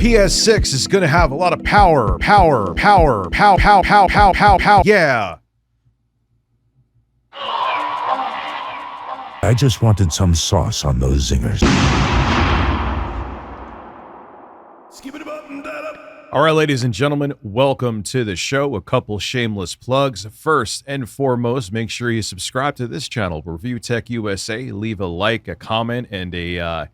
PS6 is gonna have a lot of power, yeah. I just wanted some sauce on those zingers. All right, ladies and gentlemen, welcome to the show. A couple shameless plugs. First and foremost, make sure you subscribe to this channel, Review Tech USA. Leave a like, a comment, and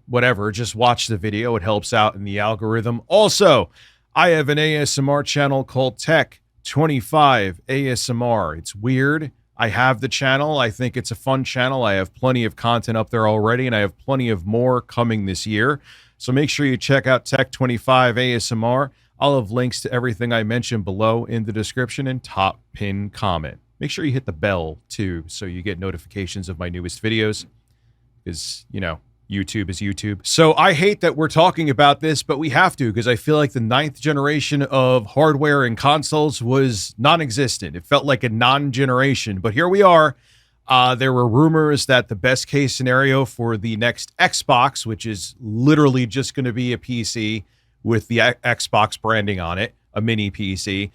whatever. Just watch the video. It helps out in the algorithm. Also, I have an ASMR channel called Tech 25 ASMR. It's weird. I have the channel. I think it's a fun channel. I have plenty of content up there already, and I have plenty of more coming this year. So make sure you check out Tech 25 ASMR. I'll have links to everything I mentioned below in the description and top pin comment. Make sure you hit the bell too, so you get notifications of my newest videos, because, you know, YouTube is YouTube. So I hate that we're talking about this, but we have to, because I feel like the 9th generation of hardware and consoles was non-existent. It felt like a non-generation, but here we are. There were rumors that the best case scenario for the next Xbox, which is literally just going to be a PC with the Xbox branding on it, a mini PC,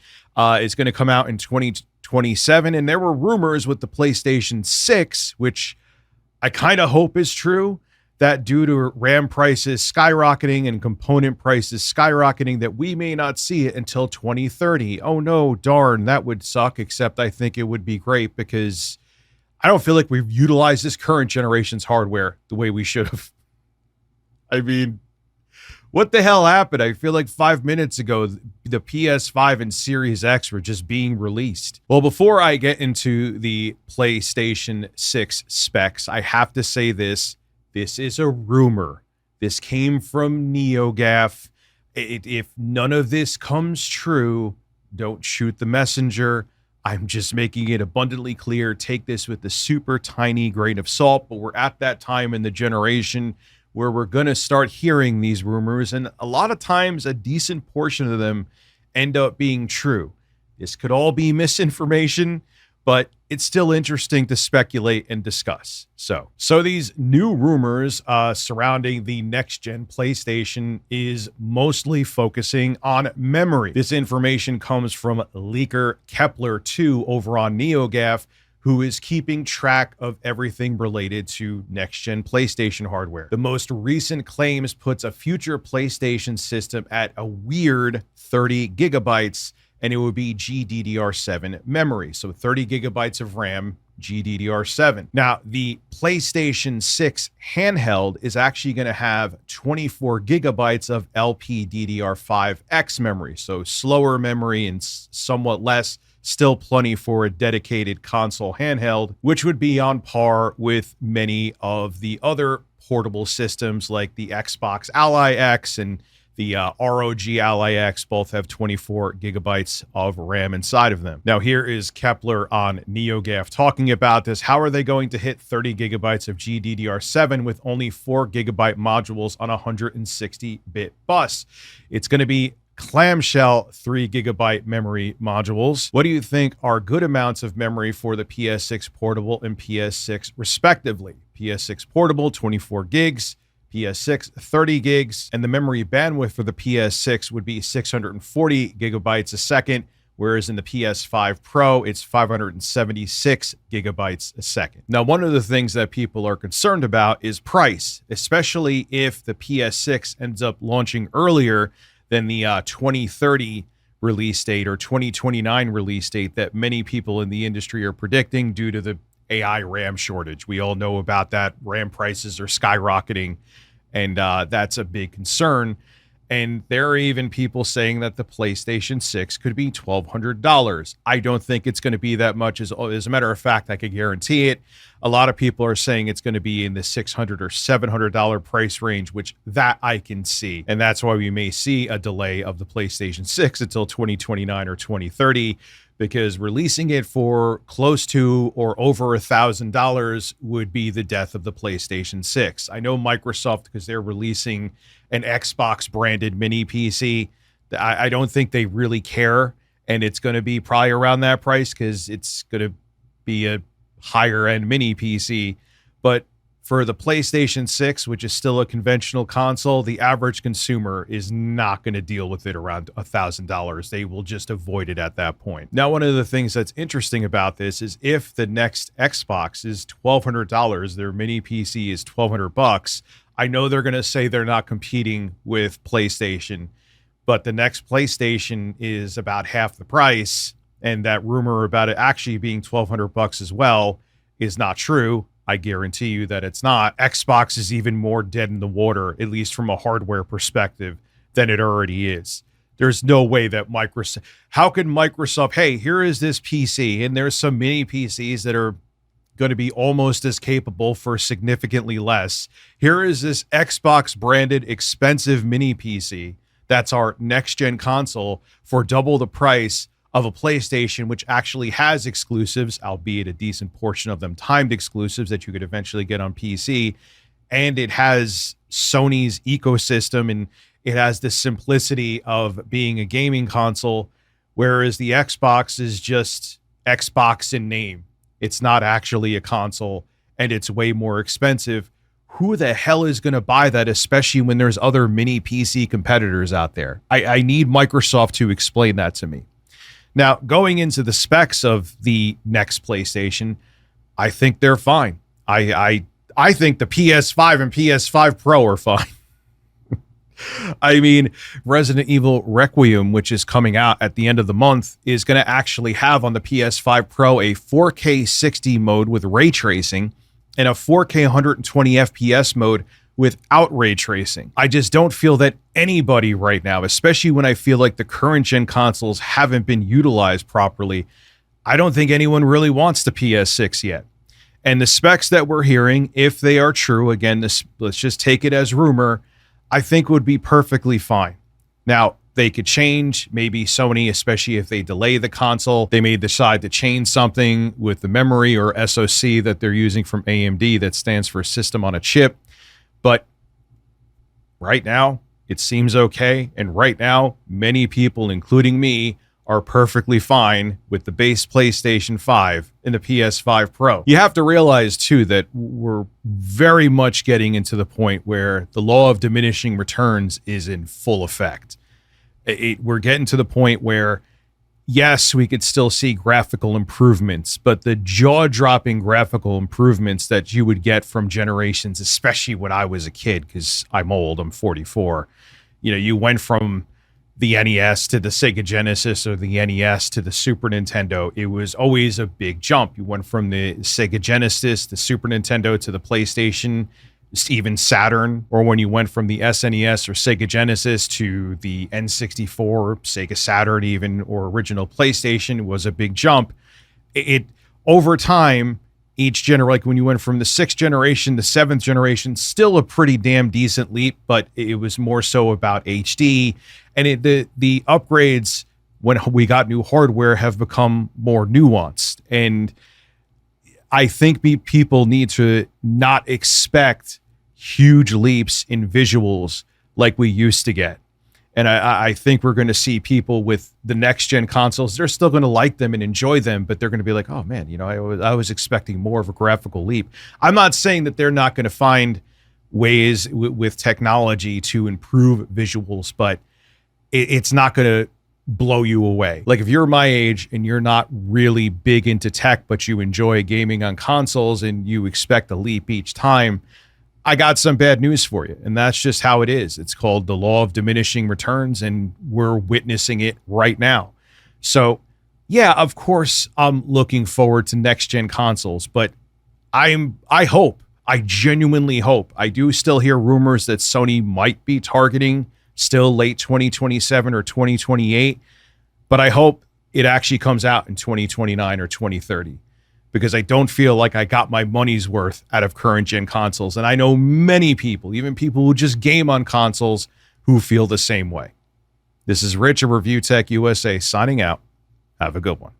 is going to come out in 2027. And there were rumors with the PlayStation 6, which I kind of hope is true, that due to RAM prices skyrocketing and component prices skyrocketing, that we may not see it until 2030. Oh no, darn, that would suck, except I think it would be great, because I don't feel like we've utilized this current generation's hardware the way we should have. I mean, what the hell happened? I feel like 5 minutes ago, the PS5 and Series X were just being released. Well, before I get into the PlayStation 6 specs, I have to say this. This is a rumor. This came from NeoGAF. If none of this comes true, don't shoot the messenger. I'm just making it abundantly clear. Take this with a super tiny grain of salt, but we're at that time in the generation where we're going to start hearing these rumors, and a lot of times a decent portion of them end up being true. This could all be misinformation, but it's still interesting to speculate and discuss. So these new rumors surrounding the next-gen PlayStation is mostly focusing on memory. This information comes from leaker Kepler2 over on NeoGAF, who is keeping track of everything related to next-gen PlayStation hardware. The most recent claims puts a future PlayStation system at a weird 30 gigabytes, and it would be GDDR7 memory. So 30 gigabytes of RAM, GDDR7. Now, the PlayStation 6 handheld is actually going to have 24 gigabytes of LPDDR5X memory. So slower memory and somewhat less, still plenty for a dedicated console handheld, which would be on par with many of the other portable systems like the Xbox Ally X and the ROG Ally X. Both have 24 gigabytes of RAM inside of them. Now, here is Kepler on NeoGAF talking about this. How are they going to hit 30 gigabytes of GDDR7 with only 4 gigabyte modules on a 160-bit bus? It's going to be clamshell 3 gigabyte memory modules. What do you think are good amounts of memory for the PS6 Portable and PS6 respectively? PS6 Portable, 24 gigs. PS6, 30 gigs, and the memory bandwidth for the PS6 would be 640 gigabytes a second, whereas in the PS5 Pro, it's 576 gigabytes a second. Now, one of the things that people are concerned about is price, especially if the PS6 ends up launching earlier than the 2030 release date or 2029 release date that many people in the industry are predicting due to the AI RAM shortage. We all know about that. RAM prices are skyrocketing, and that's a big concern. And there are even people saying that the PlayStation 6 could be $1,200. I don't think it's going to be that much. As a matter of fact, I could guarantee it. A lot of people are saying it's going to be in the $600 or $700 price range, which that I can see. And that's why we may see a delay of the PlayStation 6 until 2029 or 2030, because releasing it for close to or over $1,000 would be the death of the PlayStation 6. I know Microsoft, because they're releasing an Xbox branded mini PC, I don't think they really care, and it's going to be probably around that price because it's going to be a higher end mini PC. But For the PlayStation 6, which is still a conventional console, the average consumer is not going to deal with it around $1,000. They will just avoid it at that point. Now, one of the things that's interesting about this is if the next Xbox is $1,200, their mini PC is $1,200. I know they're going to say they're not competing with PlayStation, but the next PlayStation is about half the price, and that rumor about it actually being $1,200 as well is not true. I guarantee you that it's not. Xbox is even more dead in the water, at least from a hardware perspective, than it already is. There's no way that Microsoft... How can Microsoft... Hey, here is this PC, and there's some mini PCs that are going to be almost as capable for significantly less. Here is this Xbox-branded expensive mini PC that's our next-gen console for double the price of a PlayStation, which actually has exclusives, albeit a decent portion of them timed exclusives that you could eventually get on PC. And it has Sony's ecosystem, and it has the simplicity of being a gaming console, whereas the Xbox is just Xbox in name. It's not actually a console, and it's way more expensive. Who the hell is going to buy that, especially when there's other mini PC competitors out there? I need Microsoft to explain that to me. Now, going into the specs of the next PlayStation, I think they're fine. I think the PS5 and PS5 Pro are fine. I mean, Resident Evil Requiem, which is coming out at the end of the month, is going to actually have on the PS5 Pro a 4K 60 mode with ray tracing and a 4K 120 FPS mode without ray tracing. I just don't feel that anybody right now, especially when I feel like the current gen consoles haven't been utilized properly, I don't think anyone really wants the PS6 yet. And the specs that we're hearing, if they are true, again, let's just take it as rumor, I think would be perfectly fine. Now, they could change. Maybe Sony, especially if they delay the console, they may decide to change something with the memory or SoC that they're using from AMD that stands for System on a Chip. But right now, it seems okay. And right now, many people, including me, are perfectly fine with the base PlayStation 5 and the PS5 Pro. You have to realize, too, that we're very much getting into the point where the law of diminishing returns is in full effect. We're getting to the point where, yes, we could still see graphical improvements, but the jaw-dropping graphical improvements that you would get from generations, especially when I was a kid, because I'm old, I'm 44, you went from the NES to the Sega Genesis or the NES to the Super Nintendo. It was always a big jump. You went from the Sega Genesis, the Super Nintendo to the PlayStation, even Saturn, or when you went from the SNES or Sega Genesis to the N64, Sega Saturn even, or original PlayStation, was a big jump. It over time, each generation, like when you went from the 6th generation to 7th generation, still a pretty damn decent leap, but it was more so about HD. And the upgrades when we got new hardware have become more nuanced. And I think people need to not expect huge leaps in visuals like we used to get. And I think we're going to see people with the next gen consoles, they're still going to like them and enjoy them, but they're going to be like, oh man, I was expecting more of a graphical leap. I'm not saying that they're not going to find ways with technology to improve visuals, but it's not going to blow you away. Like if you're my age and you're not really big into tech, but you enjoy gaming on consoles and you expect a leap each time, I got some bad news for you. And that's just how it is. It's called the law of diminishing returns, and we're witnessing it right now. So yeah, of course I'm looking forward to next gen consoles, but I genuinely hope, I do still hear rumors that Sony might be targeting still late 2027 or 2028, but I hope it actually comes out in 2029 or 2030. Because I don't feel like I got my money's worth out of current gen consoles. And I know many people, even people who just game on consoles, who feel the same way. This is Rich of Review Tech USA signing out. Have a good one.